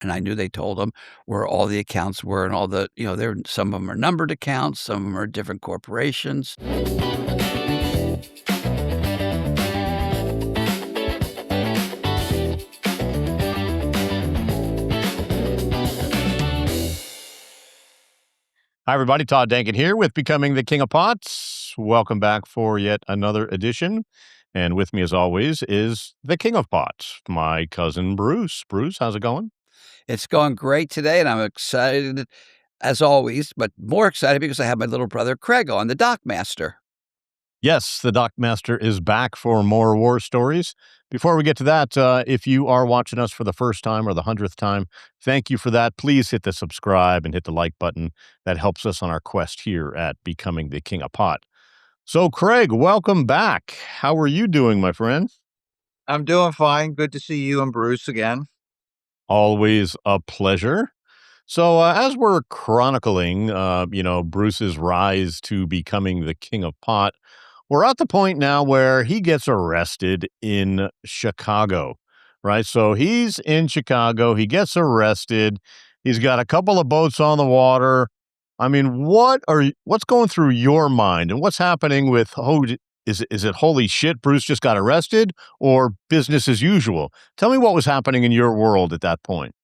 and I knew they told them where all the accounts were and all the, some of them are numbered accounts, some of them are different corporations. Hi, everybody. Todd Dankin here with Becoming the King of Pots. Welcome back for yet another edition. And with me, as always, is the King of Pots, my cousin Bruce. Bruce, how's it going? It's going great today, and I'm excited as always, but more excited because I have my little brother Craig on, the Doc Master. Yes, the Doc Master is back for more war stories. Before we get to that, if you are watching us for the first time or the 100th time, thank you for that. Please hit the subscribe and hit the like button. That helps us on our quest here at Becoming the King of Pot. So, Craig, welcome back. How are you doing, my friend? I'm doing fine. Good to see you and Bruce again. Always a pleasure. So, as we're chronicling, Bruce's rise to becoming the King of Pot, we're at the point now where he gets arrested in Chicago, right? So he's in Chicago. He gets arrested. He's got a couple of boats on the water. I mean, what's going through your mind, and what's happening with is it holy shit, Bruce just got arrested, or business as usual? Tell me what was happening in your world at that point.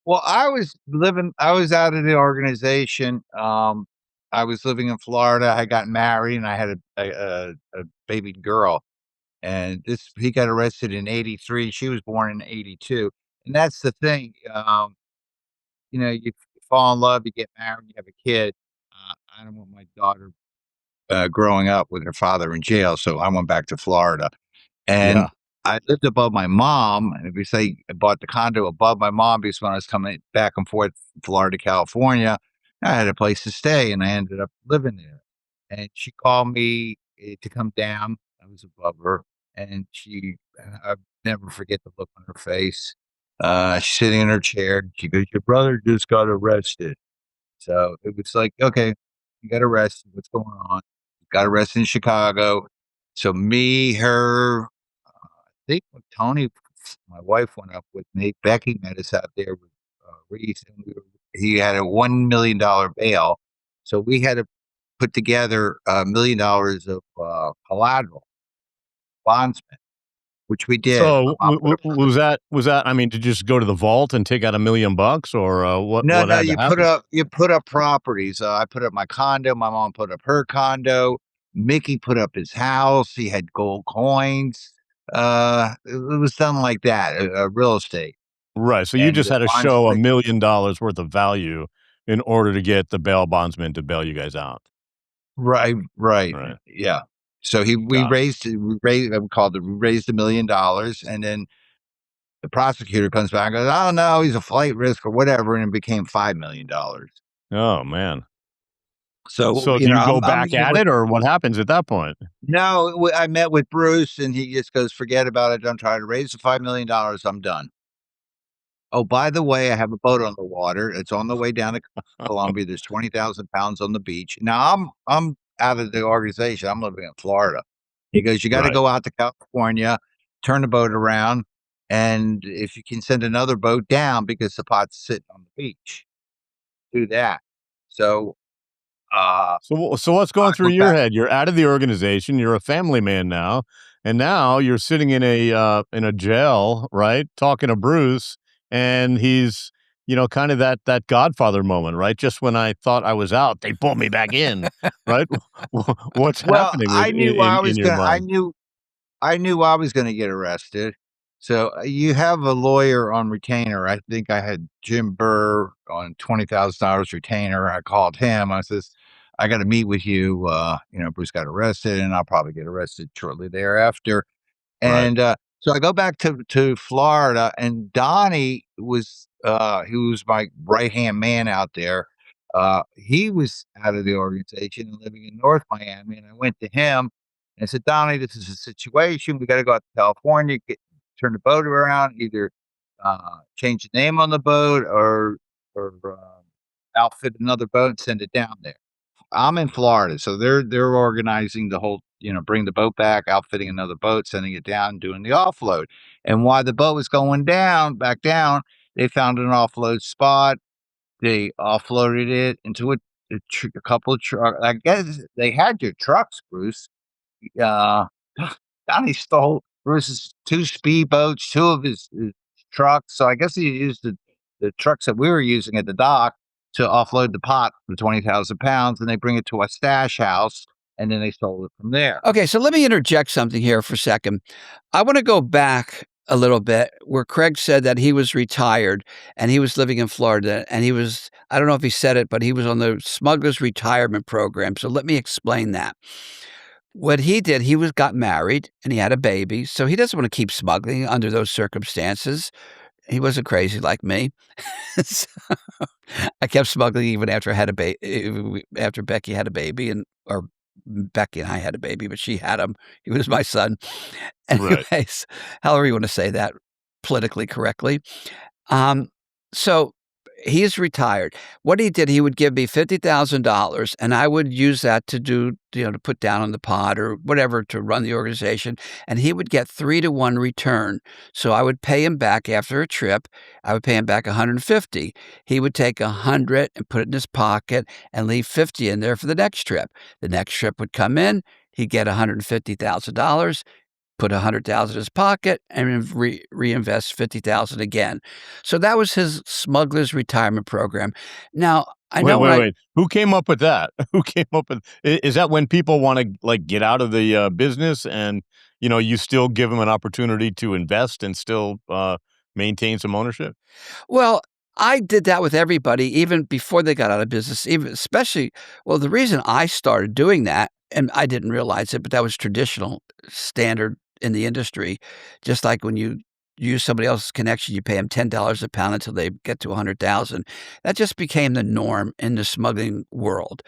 Well, I was out of the organization. I was living in Florida. I got married and I had a baby girl. And he got arrested in '83. She was born in '82. And that's the thing. You fall in love, you get married, you have a kid. I don't want my daughter growing up with her father in jail. So I went back to Florida. And Yeah. I lived above my mom, and if you say I bought the condo above my mom because when I was coming back and forth from Florida to California, I had a place to stay, and I ended up living there. And she called me to come down. I was above her, and I'll never forget the look on her face. She's sitting in her chair. And she goes, "Your brother just got arrested." So it was like, okay, you got arrested. What's going on? Got arrested in Chicago. So me, her, think when Tony, my wife, went up with me. Becky met us out there with Reese, and he had a $1 million bail, so we had to put together $1 million of collateral bondsman, which we did. So was that? I mean, did you just go to the vault and take out $1 million, or what? No, What no, had to happen? you put up properties. I put up my condo. My mom put up her condo. Mickey put up his house. He had gold coins. It was done like that, real estate. Right. So you And just the had to bonds show $1 million worth of value in order to get the bail bondsman to bail you guys out. right, Right. yeah. So we Got it. raised we raised $1 million, and then the prosecutor comes back and goes, "Oh no, he's a flight risk or whatever," and it became $5 million. Oh man. So So do you go I'm back meeting at with it, or what happens at that point? no, I met with Bruce, and he just goes, "Forget about it. Don't try to raise the $5 million. I'm done." Oh, by the way, I have a boat on the water. It's on the way down to Columbia. There's 20,000 pounds on the beach. Now I'm out of the organization. I'm living in Florida. He goes, "You got to Right. go out to California, turn the boat around, and if you can send another boat down because the pot's sitting on the beach, do that." So So what's going I through went your back. head? You're out of the organization. You're a family man now, and now you're sitting in a jail, right? Talking to Bruce, and he's kind of that Godfather moment, right? Just when I thought I was out, they pulled me back in, right? What's Well, happening I knew in your mind? I knew I was gonna get arrested. So, you have a lawyer on retainer. I think I had Jim Burr on $20,000 retainer. I called him. I says, "I gotta meet with you, Bruce got arrested, and I'll probably get arrested shortly thereafter." Right. And, so I go back to Florida, and Donnie who was my right-hand man out there. He was out of the organization and living in North Miami, and I went to him and I said, "Donnie, this is a situation. We gotta go out to California, turn the boat around, either, change the name on the boat or outfit another boat and send it down there." I'm in Florida, so they're organizing the whole, bring the boat back, outfitting another boat, sending it down, doing the offload. And while the boat was going back down, They found an offload spot. They offloaded it into a couple of trucks. I guess they had your trucks, Bruce. Uh, Donnie stole Bruce's 2 speedboats, 2 of his trucks. So I guess he used the trucks that we were using at the dock to offload the pot for 20,000 pounds, and they bring it to a stash house, and then they sold it from there. Okay, so let me interject something here for a second. I want to go back a little bit where Craig said that he was retired and he was living in Florida and he was, I don't know if he said it, but he was on the Smuggler's Retirement Program. So let me explain that. What he did, got married and he had a baby. So he doesn't want to keep smuggling under those circumstances. He wasn't crazy like me. So I kept smuggling even after I had a baby, after Becky had a baby, or Becky and I had a baby, but she had him. He was my son. Right. Anyways, however you want to say that politically correctly. Um, so he's retired. What he did, he would give me $50,000 and I would use that to do, to put down on the pot or whatever to run the organization. And he would get 3-to-1 return. So I would pay him back after a trip. I would pay him back 150. He would take 100 and put it in his pocket and leave 50 in there for the next trip. The next trip would come in. He'd get $150,000. Put 100,000 in his pocket and reinvest 50,000 again. So that was his smuggler's retirement program. Now I know Wait. Who came up with that? Who came up with? Is that when people want to like get out of the business, and you still give them an opportunity to invest and still maintain some ownership? Well, I did that with everybody even before they got out of business, even especially the reason I started doing that, and I didn't realize it, but that was traditional standard in the industry. Just like when you use somebody else's connection, you pay them $10 a pound until they get to 100,000. That just became the norm in the smuggling world.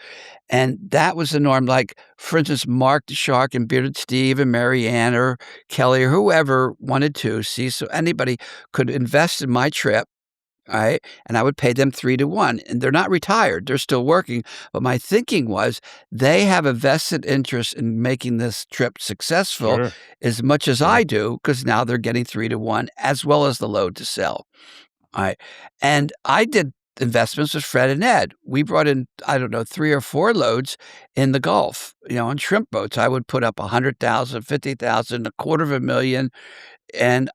And that was the norm. Like, for instance, Mark the Shark and Bearded Steve and Marianne or Kelly or whoever wanted to see, so anybody could invest in my trip. All right. And I would pay them 3-to-1. And they're not retired. They're still working. But my thinking was they have a vested interest in making this trip successful Sure. as much as Sure. I do, because now they're getting 3-to-1 as well as the load to sell. All right. And I did investments with Fred and Ed. We brought in, I don't know, 3 or 4 loads in the Gulf, on shrimp boats. I would put up 100,000, 50,000, $250,000, and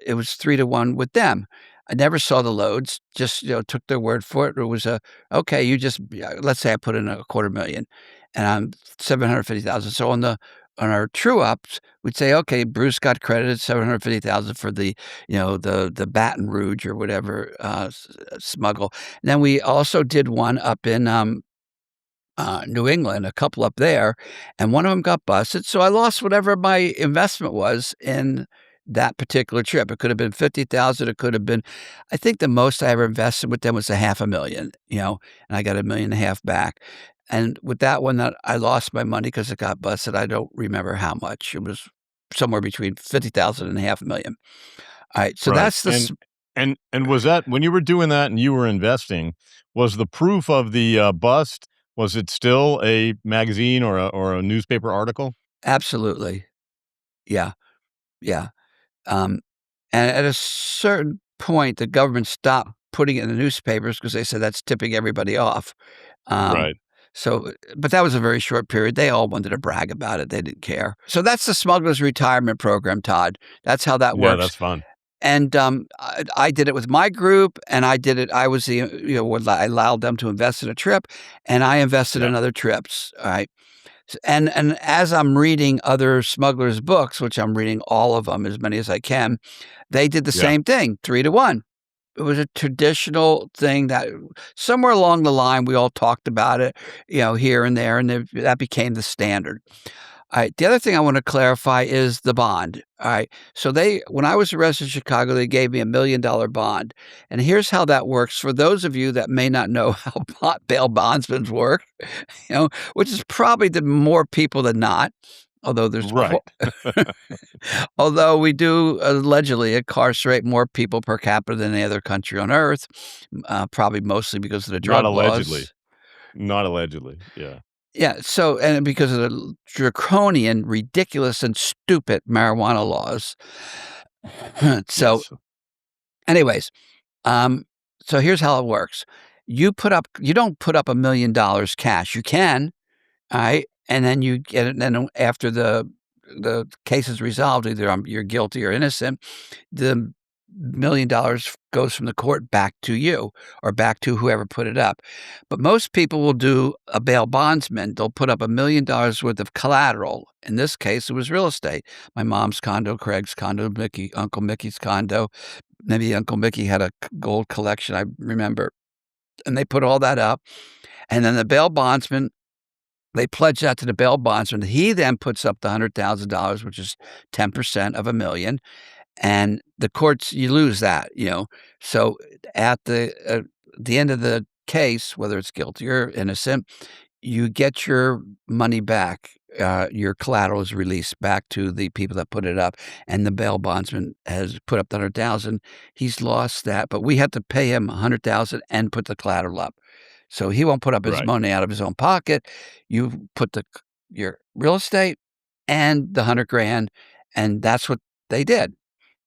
it was 3-to-1 with them. I never saw the loads, just, took their word for it. It was okay, let's say I put in $250,000 and I'm 750,000. So on our true ups, we'd say, okay, Bruce got credited 750,000 for the, the Baton Rouge or whatever, smuggle. And then we also did one up in, New England, a couple up there, and one of them got busted. So I lost whatever my investment was in that particular trip. It could have been 50,000. It could have been, I think the most I ever invested with them was $500,000, and I got $1.5 million back. And with that one, that I lost my money because it got busted. I don't remember how much. It was somewhere between 50,000 and $500,000. All right, so Right. that's the And was that when you were doing that and you were investing, was the proof of the bust, was it still a magazine or a newspaper article? absolutely, yeah, yeah. Um, and at a certain point, the government stopped putting it in the newspapers because they said that's tipping everybody off. Um, Right. but that was a very short period. They all wanted to brag about it. They didn't care. So that's the Smuggler's Retirement Program, Todd. That's how that Yeah, works. that's fun. And I did it with my group, and I did it. I was I allowed them to invest in a trip, and I invested Yeah. in other trips. All right. And as I'm reading other smugglers' books, which I'm reading all of them, as many as I can, they did the Yeah. same thing, 3-to-1. It was a traditional thing that somewhere along the line we all talked about it, here and there, and that became the standard. All right. The other thing I want to clarify is the bond. All right. So when I was arrested in Chicago, they gave me $1 million bond. And here's how that works for those of you that may not know how bail bondsmen work, which is probably the more people than not. Although Right. although we do allegedly incarcerate more people per capita than any other country on earth, probably mostly because of the drug Not allegedly. laws. Not allegedly. Yeah. Yeah, so and because of the draconian, ridiculous, and stupid marijuana laws. So Yes. anyways, Um, so here's how it works. You don't put up $1 million cash. You can, all right? And then you get it, and then after the case is resolved, either you're guilty or innocent, the $1 million goes from the court back to you or back to whoever put it up. But most people will do a bail bondsman. They'll put up $1 million worth of collateral. In this case, it was real estate. My mom's condo, Craig's condo, Uncle Mickey's condo. Maybe Uncle Mickey had a gold collection, I remember. And they put all that up. And then the bail bondsman, they pledge that to the bail bondsman. He then puts up the $100,000, which is 10% of $1 million. And the courts, you lose that, you know. So at the end of the case, whether it's guilty or innocent, you get your money back. Your collateral is released back to the people that put it up, and the bail bondsman has put up the 100,000. He's lost that, but we have to pay him 100,000 and put the collateral up. So he won't put up his Right. money out of his own pocket. You put your real estate and the 100 grand, and that's what they did.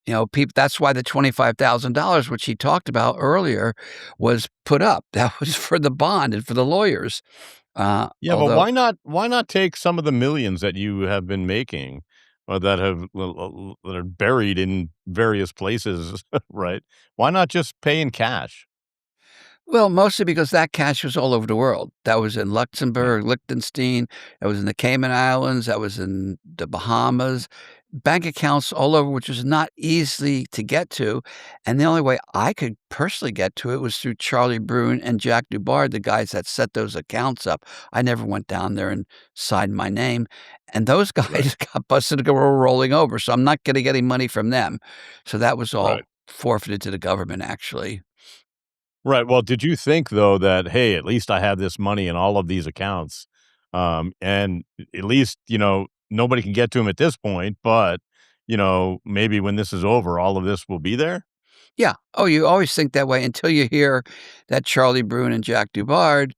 You know, that's why the $25,000, which he talked about earlier, was put up. That was for the bond and for the lawyers. Yeah, but Although why not take some of the millions that you have been making, that that are buried in various places, right? Why not just pay in cash? Well, mostly because that cash was all over the world. That was in Yeah, Luxembourg, Liechtenstein, that was in the Cayman Islands, that was in the Bahamas. Bank accounts all over, which was not easy to get to, and the only way I could personally get to it was through Charlie Brune and Jack Dubard, the guys that set those accounts up. I never went down there and signed my name, and those right, guys got busted to go rolling over, so I'm not getting any money from them. So that was right. all forfeited to the government, actually. Right, well, did you think though that, "Hey, at least I have this money in all of these accounts, and at least, nobody can get to them at this point, but, maybe when this is over, all of this will be there?" Yeah. Oh, you always think that way until you hear that Charlie Brune and Jack Dubard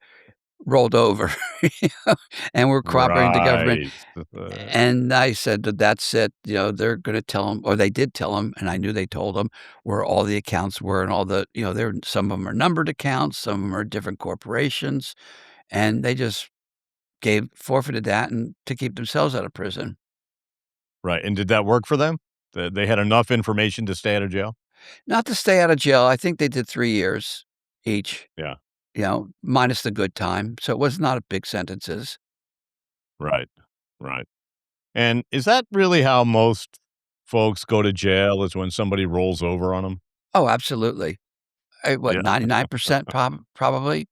rolled over, you know, and were cooperating with the government. Right. And I said that that's it. You know, they're going to tell them, or they did tell them, and I knew they told them where all the accounts were and all the, some of them are numbered accounts, some of them are different corporations, and they just forfeited that and to keep themselves out of prison. Right, and did that work for them? They had enough information to stay out of jail? Not to stay out of jail. I think they did 3 years each, Yeah, minus the good time. So it was not a big sentences. right, right. And is that really how most folks go to jail, is when somebody rolls over on them? Oh, absolutely. What, Yeah, 99% probably?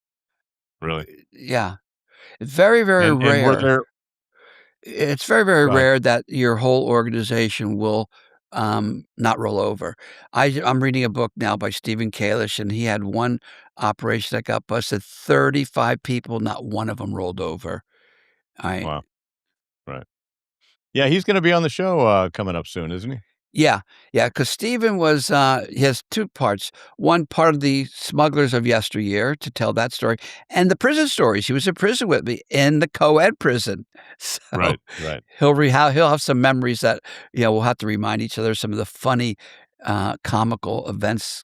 really. Yeah. Very, very And were rare. there It's very, very Go ahead. rare that your whole organization will, not roll over. I'm reading a book now by Stephen Kalish, and he had one operation that got busted, 35 people, not one of them rolled over. I Wow, right. Yeah, he's gonna be on the show, coming up soon, isn't he? Yeah, yeah, because Stephen was, he has 2 parts. One, part of the smugglers of yesteryear to tell that story, and the prison stories. He was in prison with me in the co-ed prison. So Right, right. he'll have some memories that, we'll have to remind each other some of the funny, comical events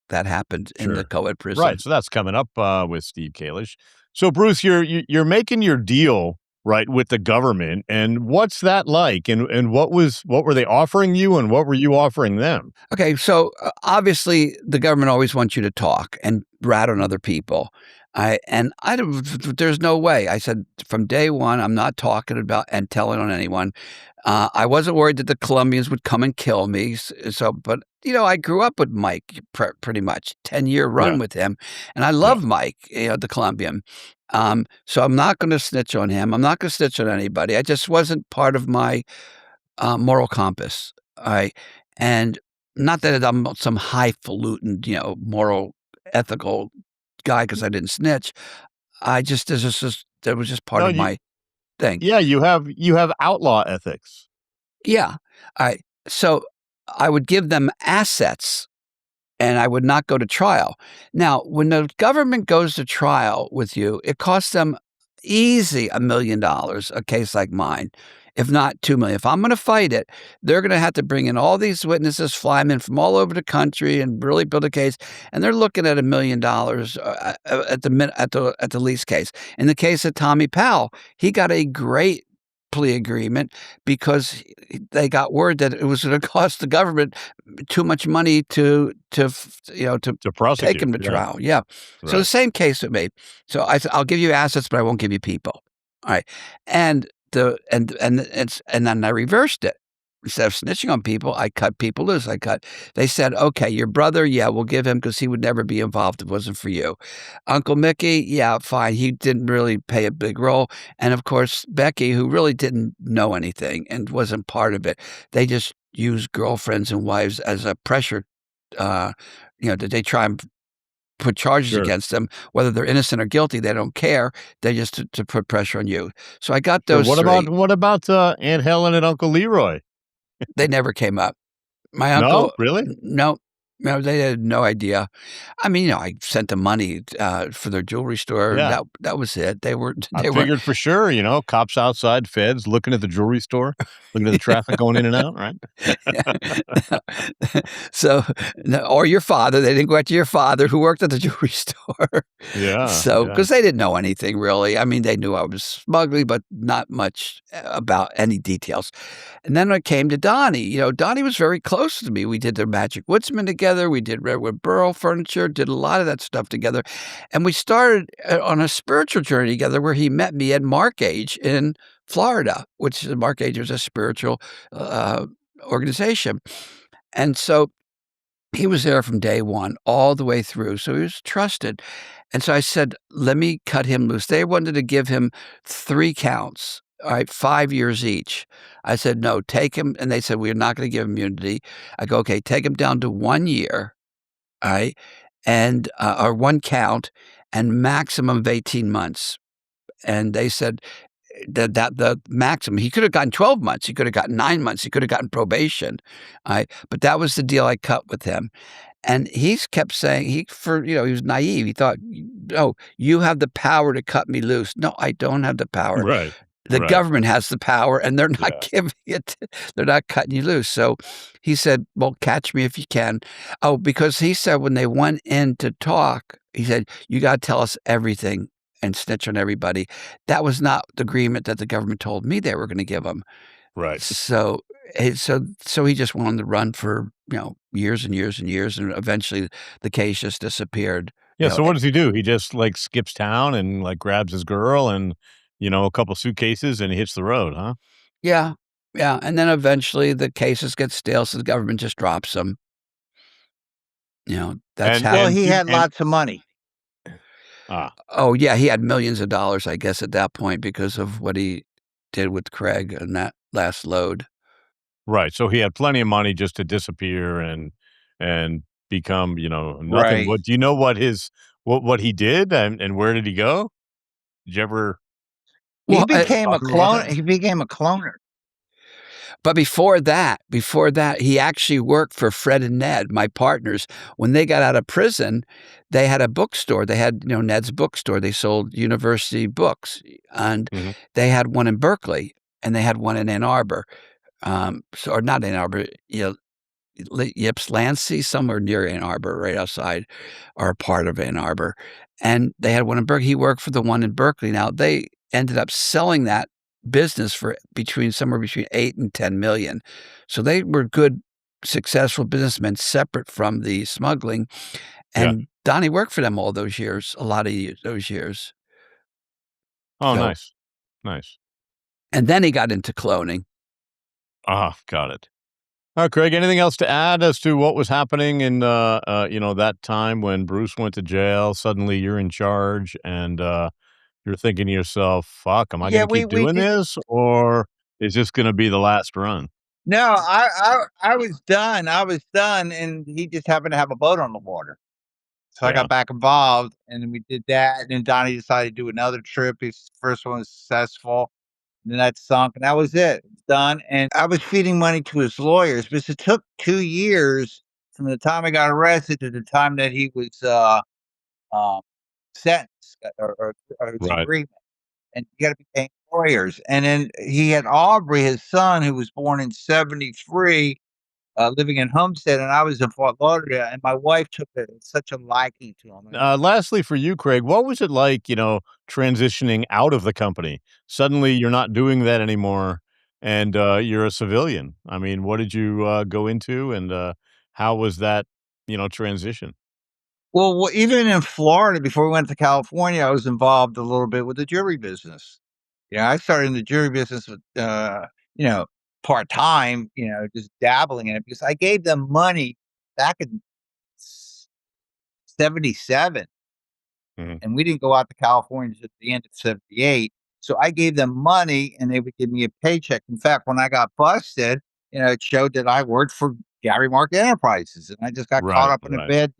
that happened in the Sure. co-ed Right, prison. so that's coming up, with Steve Kalish. So, Bruce, you're making your deal, right, with the government, and what's that like? And what were they offering you, and what were you offering them? Okay, so, obviously, the government always wants you to talk and rat on other people. I don't there's no way. I said, "From day one, I'm not talking about and telling on anyone." I wasn't worried that the Colombians would come and kill me, but, I grew up with Mike pretty much, 10-year run Yeah, with him, and I yeah, love Mike, the Colombian. So I'm not gonna snitch on him. I'm not gonna snitch on anybody. I just wasn't part of my moral compass. I and not that I'm some highfalutin, moral, ethical guy because I didn't snitch. I just that was just part no, of my thing. you have outlaw ethics. Yeah. I so I would give them assets and I would not go to trial. Now, when the government goes to trial with you, it costs them easy $1 million, a case like mine. if not 2 million. If I'm going to fight it, they're going to have to bring in all these witnesses, fly them in from all over the country, and really build a case. And they're looking at $1 million at the least case. In the case of Tommy Powell, he got a great plea agreement because they got word that it was going to cost the government too much money to To take him prosecute. to Yeah. trial. Yeah. So the Right. same case with me. So I'll give you assets, but I won't give you people. All right. And and then I reversed it. Instead of snitching on people, I cut people loose. They said, okay, your brother, yeah, we'll give him because he would never be involved if it wasn't for you. Uncle Mickey, yeah, fine. He didn't really play a big role. And of course, Becky, who really didn't know anything and wasn't part of it. They just used girlfriends and wives as a pressure, that they try and put charges Sure. against them, whether they're innocent or guilty, they don't care. They just to put pressure on you. So I got Sure. those What 3. about Aunt Helen and Uncle Leroy? They never came up. My No? uncle Really? no, no, they had no idea. I mean, I sent them money, for their jewelry store. Yeah. That was it. They weren't I they weren't figured for sure, cops outside, feds looking at the jewelry store, looking at the traffic going in and out, right? So, no, or your father. They didn't go after your father who worked at the jewelry store. Yeah, So, yeah. because they didn't know anything really. I mean, they knew I was smuggling, but not much about any details. And then when it came to Donnie, Donnie was very close to me. We did the Magic Woodsman together. We did Redwood Burl Furniture, did a lot of that stuff together. And we started on a spiritual journey together where he met me at Mark Age in Florida, which Mark Age is a spiritual organization. And so he was there from day one all the way through. So he was trusted. And so I said, let me cut him loose. They wanted to give him 3 counts, all right, 5 years each. I said, no, take him. And they said, we're not going to give him immunity. I go, okay, take him down to 1 year, all right, and or 1 count and maximum of 18 months. And they said that the maximum, he could have gotten 12 months. He could have gotten 9 months. He could have gotten probation. All right. But that was the deal I cut with him. And he's kept saying he was naive. He thought, "Oh, you have the power to cut me loose." No, I don't have the power. Right, The right. government has the power, and they're not Yeah. giving it. They're not cutting you loose. So he said, "Well, catch me if you can." Oh, because he said when they went in to talk, he said, "You got to tell us everything and snitch on everybody." That was not the agreement that the government told me they were going to give him. Right. So, he just went on the run for years and years and years, and eventually the case just disappeared. Yeah, so what does he do? He just, skips town and, grabs his girl and, a couple suitcases and he hits the road, huh? Yeah, yeah, and then eventually the cases get stale, so the government just drops them. That's And how. Well, and he he had and lots of money. ah, Oh yeah, he had millions of dollars, I guess, at that point because of what he did with Craig and that last load. right, so he had plenty of money just to disappear and become, nothing. Right. What do you know what his what he did and where did he go? Did you ever He Well, became a talk about clone. that? He became a cloner. but before that, he actually worked for Fred and Ned, my partners. When they got out of prison, they had a bookstore. They had, Ned's bookstore. They sold university books, and Mhm. they had one in Berkeley, and they had one in Ann Arbor. Or not Ann Arbor, Ypsilanti, somewhere near Ann Arbor, right outside or a part of Ann Arbor. And they had one in Berkeley. He worked for the one in Berkeley. Now they ended up selling that business for somewhere between 8 and 10 million. So they were good, successful businessmen separate from the smuggling. Yeah. And Donnie worked for them all those years, a lot of those years. Oh, So, nice. Nice. and then he got into cloning. Ah, got it. Craig, anything else to add as to what was happening in, that time when Bruce went to jail? Suddenly you're in charge and, you're thinking to yourself, "Fuck, am I Yeah, gonna we keep we doing did. this or is this gonna be the last run?" No, I was done. I was done, and he just happened to have a boat on the water. So I Yeah. got back involved, and then we did that. And then Donnie decided to do another trip. His first one was successful. And then that sunk, and that was it. It's done. And I was feeding money to his lawyers, but it took 2 years from the time I got arrested to the time that he was um, sentenced or his Right. agreement. And you got to be paying lawyers. And then he had Aubrey, his son, who was born in 73, living in Homestead, and I was in Fort Lauderdale, and my wife took such a liking to him. Lastly, for you, Craig, what was it like, transitioning out of the company? Suddenly, you're not doing that anymore, and you're a civilian. I mean, what did you go into, and how was that, transition? Well, even in Florida, before we went to California, I was involved a little bit with the jewelry business. Yeah, I started in the jewelry business with, you know, part time, just dabbling in it because I gave them money back in '77, Mhm. and we didn't go out to California at the end of '78. So I gave them money, and they would give me a paycheck. In fact, when I got busted, it showed that I worked for Gary Mark Enterprises, and I just got caught Right, up in a right. bad,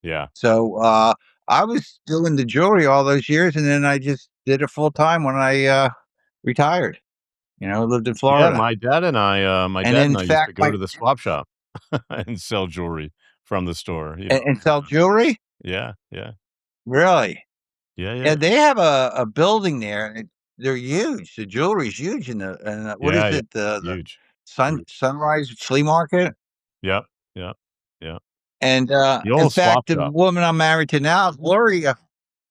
Yeah. So, I was doing the jewelry all those years, and then I just did it full time when I, retired. Lived in Yeah, Florida. my And dad in and I used to fact, go to the swap shop and sell jewelry from the store, and sell jewelry? Yeah, yeah. Really? Yeah, yeah. Yeah, they have a building there, and they're huge. The jewelry's huge in the what Yeah, is yeah. it? The Huge, huge. Sunrise Flea Market? Yep, yep, yep. And, The in old swap fact, the shop. woman I'm married to now, Gloria,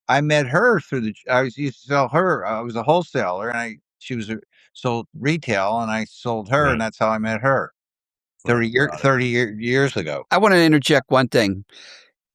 I met her through I used to sell her. I was a wholesaler, and she was sold retail, and I sold her, and Right, that's how I met her right. Got it. 30 years ago. I want to interject one thing.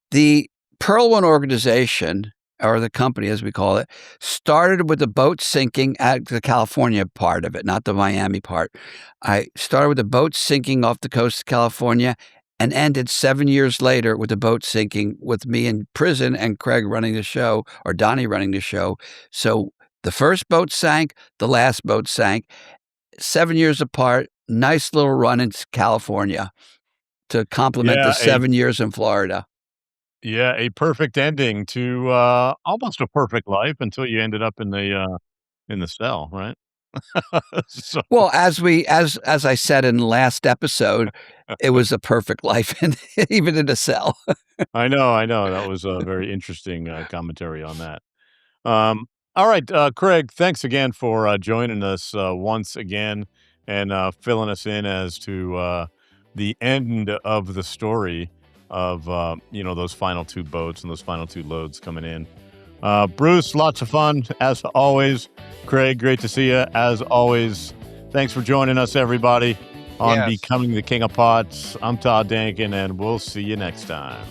The Perlowin organization, or the company as we call it, started with the boat sinking at the California part of it, not the Miami part. I started with the boat sinking off the coast of California and ended 7 years later with the boat sinking with me in prison and Craig running the show, or Donnie running the show. So the first boat sank, the last boat sank, 7 years apart. Nice little run in California to complement the Yeah, 7 years in Florida. a perfect ending to, almost a perfect life until you ended up in the cell, right? So Well, as I said in the last episode, it was a perfect life in even in a cell. I know, that was a very interesting, commentary on that. All right, Craig, thanks again for joining us once again and filling us in as to the end of the story of those final two boats and those final two loads coming in. Bruce, lots of fun as always. Craig, great to see you as always. Thanks for joining us, everybody, on Yes. Becoming the King of Pots. I'm Todd Dankin, and we'll see you next time.